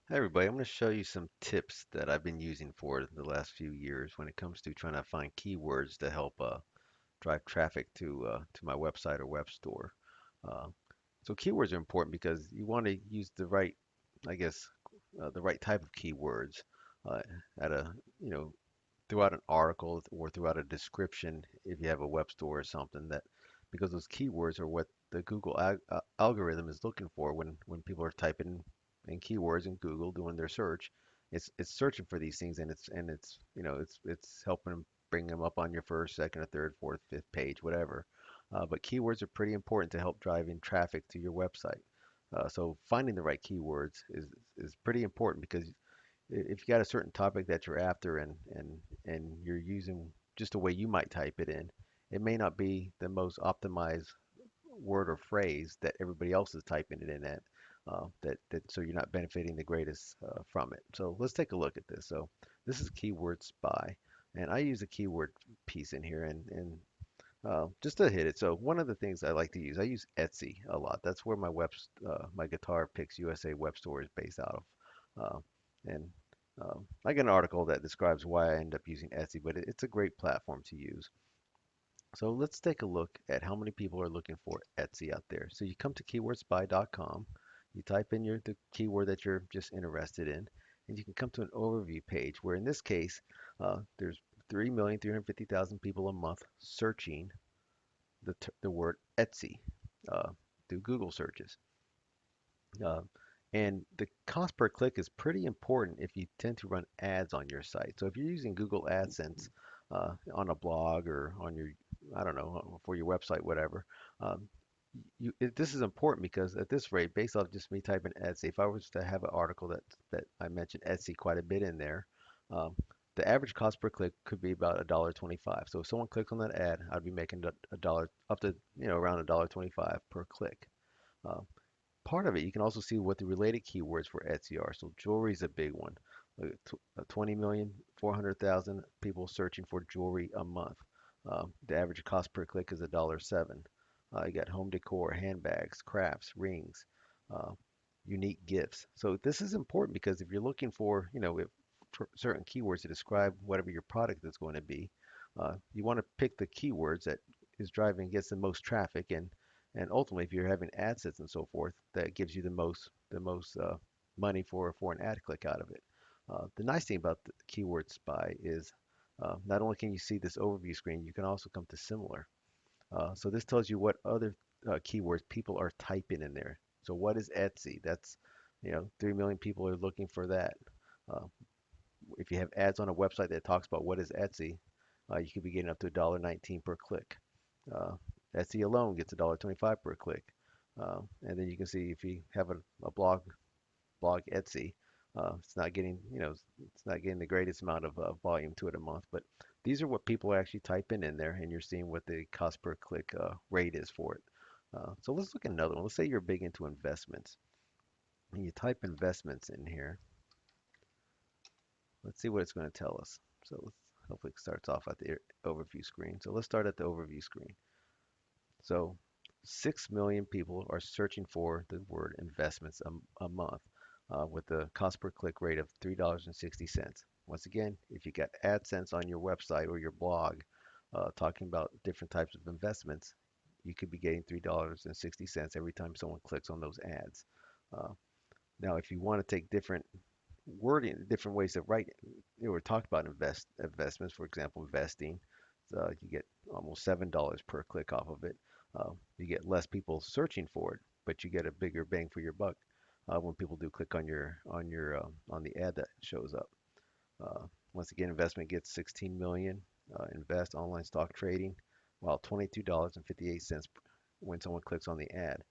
Hey everybody, I'm going to show you some tips that I've been using for the last few years when it comes to trying to find keywords to help drive traffic to my website or web store. Uh, so keywords are important because you want to use the right, I guess, the right type of keywords uh, at a, you know, throughout an article or throughout a description if you have a web store or something that because those keywords are what the Google algorithm is looking for when people are typing in keywords in Google doing their search. It's searching for these things and it's it's helping them bring them up on your first, second, or third, fourth, fifth page, whatever. But keywords are pretty important to help driving traffic to your website. So finding the right keywords is pretty important because if you got a certain topic that you're after and you're using just the way you might type it in, it may not be the most optimized word or phrase that everybody else is typing it in at. That so you're not benefiting the greatest from it. So let's take a look at this. So this is Keyword Spy, and I use a keyword piece in here and just to hit it. So one of the things I like to use, I use Etsy a lot. That's where my Guitar Picks USA web store is based out of. And I got an article that describes why I end up using Etsy, but it's a great platform to use. So let's take a look at how many people are looking for Etsy out there. So you come to keywordspy.com, you type in the keyword that you're just interested in, and you can come to an overview page where in this case, there's 3,350,000 people a month searching the word Etsy uh, through Google searches. Uh, and the cost per click is pretty important if you tend to run ads on your site. So if you're using Google AdSense on a blog or on your, I don't know, for your website, whatever, um, this is important because at this rate, based off just me typing Etsy, if I was to have an article that I mentioned Etsy quite a bit in there, um, the average cost per click could be about $1.25. So if someone clicks on that ad, I'd be making a dollar up to around $1.25 per click. Uh, Part of it, you can also see what the related keywords for Etsy are. So jewelry is a big one. 20,400,000 people searching for jewelry a month. The average cost per click is $1.07. You got home decor, handbags, crafts, rings, uh, unique gifts. So this is important because if you're looking for, for certain keywords to describe whatever your product is going to be, you want to pick the keywords that is driving gets the most traffic and ultimately, if you're having ad sets and so forth, that gives you the most money for an ad click out of it. The nice thing about the Keyword Spy is not only can you see this overview screen, you can also come to similar. So this tells you what other keywords people are typing in there. So what is Etsy? That's 3 million people are looking for that. Uh, if you have ads on a website that talks about what is Etsy, you could be getting up to $1.19 per click. Uh, Etsy alone gets $1.25 per click. And then you can see if you have a blog Etsy, it's not getting, it's not getting the greatest amount of volume to it a month. But these are what people actually type in there, and you're seeing what the cost per click rate is for it. So let's look at another one. Let's say you're big into investments, and you type investments in here. Let's see what it's going to tell us. So let's hopefully it starts off at the overview screen. So let's start at the overview screen. So 6 million people are searching for the word investments a month with the cost per click rate of $3.60. Once again, if you got AdSense on your website or your blog talking about different types of investments, you could be getting $3.60 every time someone clicks on those ads. Uh, Now, if you want to take different wording, different ways to write, we're talking about investments, for example, investing. You get almost $7 per click off of it. You get less people searching for it, but you get a bigger bang for your buck when people do click on on the ad that shows up. Once again, investment gets 16 million. Invest online stock trading, while $22.58 when someone clicks on the ad.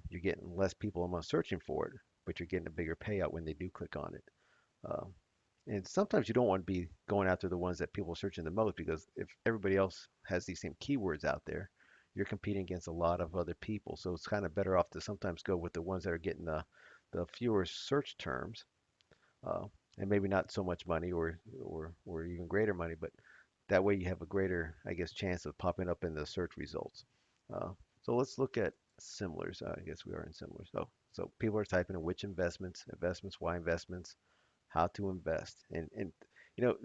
You're getting less people a month searching for it, but you're getting a bigger payout when they do click on it. Uh, and sometimes you don't want to be going after the ones that people are searching the most because if everybody else has these same keywords out there, you're competing against a lot of other people. So it's kind of better off to sometimes go with the ones that are getting the fewer search terms uh, and maybe not so much money or even greater money, but that way you have a greater, I guess, chance of popping up in the search results. Uh, so let's look at similars. I guess we are in similars. Oh, So people are typing in which investments, investments, why investments, how to invest, and you know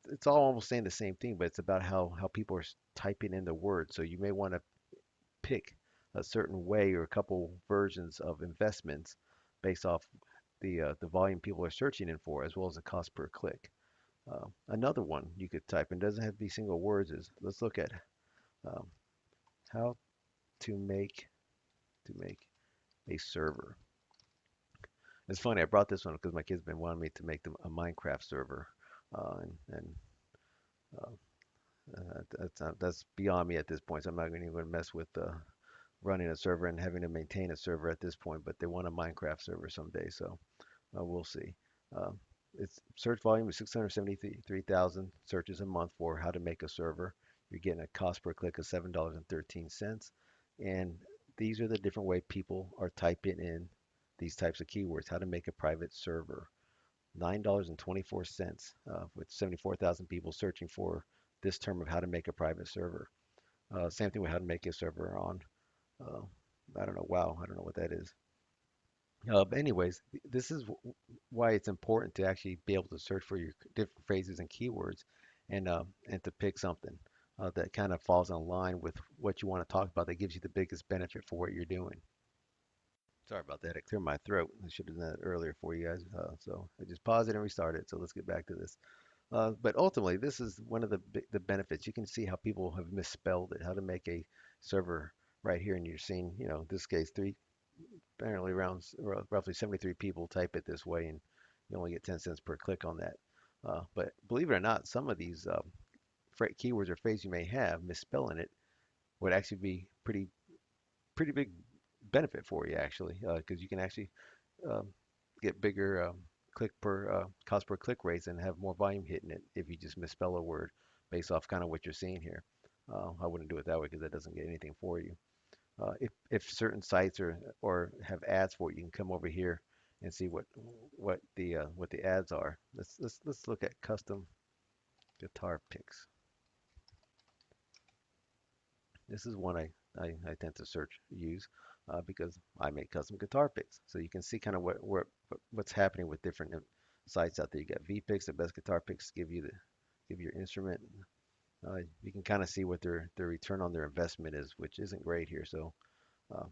it's all almost saying the same thing, but it's about how people are typing in the word. So you may want to pick a certain way or a couple versions of investments based off the volume people are searching in for, as well as the cost per click. Another one you could type in doesn't have to be single words. Is let's look at um, how to make a server. It's funny, I brought this one because my kids been wanting me to make them a Minecraft server, and uh, that's beyond me at this point. So I'm not even going to mess with running a server and having to maintain a server at this point. But they want a Minecraft server someday, so we'll see. Uh, its search volume is 673,000 searches a month for how to make a server. You're getting a cost per click of $7.13, and these are the different way people are typing in these types of keywords. How to make a private server. $9.24 with 74,000 people searching for this term of how to make a private server. Same thing with how to make a server on, uh, I don't know, wow, I don't know what that is. But anyways, this is why it's important to actually be able to search for your different phrases and keywords, and to pick something that kind of falls in line with what you want to talk about that gives you the biggest benefit for what you're doing. Sorry about that. I cleared my throat. I should have done that earlier for you guys. So I just paused it and restarted it. So let's get back to this. But ultimately, this is one of the benefits. You can see how people have misspelled it, how to make a server right here, and you're seeing, in this case, apparently around roughly 73 people type it this way, and you only get 10 cents per click on that. But believe it or not, some of these keywords or phrases you may have, misspelling it would actually be pretty big benefit for you actually, because you can actually um, get bigger cost per click rates and have more volume hitting it if you just misspell a word based off kind of what you're seeing here. I wouldn't do it that way because that doesn't get anything for you. If certain sites or have ads for it, you can come over here and see what the ads are. Let's look at custom guitar picks. This is one I tend to use because I make custom guitar picks. So you can see kind of what's happening with different sites out there. You got VPicks, the best guitar picks give your instrument. You can kind of see what their return on their investment is, which isn't great here. So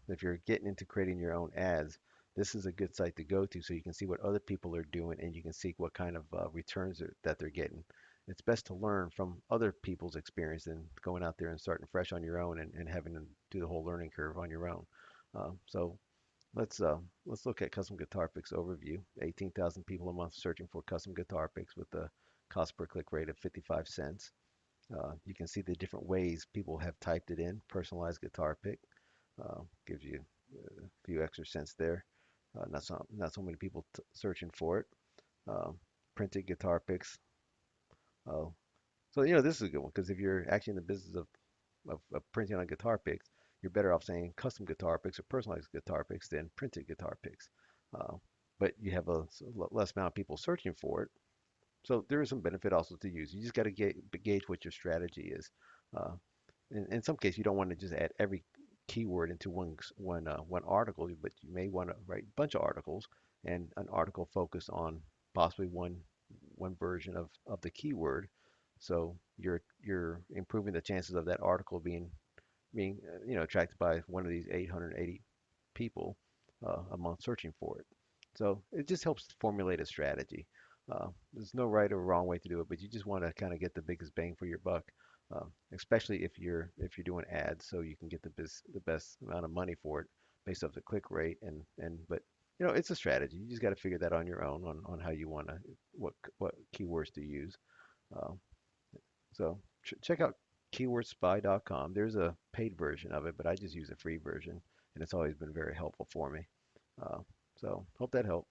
if you're getting into creating your own ads, this is a good site to go to so you can see what other people are doing and you can see what kind of returns that they're getting. It's best to learn from other people's experience than going out there and starting fresh on your own and having to do the whole learning curve on your own. So let's look at custom guitar picks overview. 18,000 people a month searching for custom guitar picks with a cost per click rate of 55 cents. You can see the different ways people have typed it in. Personalized guitar pick gives you a few extra cents there. Not so many people searching for it. Printed guitar picks. Uh, so this is a good one because if you're actually in the business of printing on guitar picks, you're better off saying custom guitar picks or personalized guitar picks than printed guitar picks. Uh, but you have less amount of people searching for it, so there is some benefit also to use. You just got to gauge what your strategy is. Uh, in some case, you don't want to just add every keyword into one article, but you may want to write a bunch of articles and an article focused on possibly one version of the keyword. So you're improving the chances of that article being attracted by one of these 880 people a month searching for it. So it just helps formulate a strategy. There's no right or wrong way to do it, but you just want to kind of get the biggest bang for your buck, especially if you're doing ads, so you can get the best amount of money for it based off the click rate and but it's a strategy. You just got to figure that on your own on how you want to what keywords to use. Uh, so check out keywordspy.com. There's a paid version of it, but I just use a free version, and it's always been very helpful for me. Uh, so hope that helped.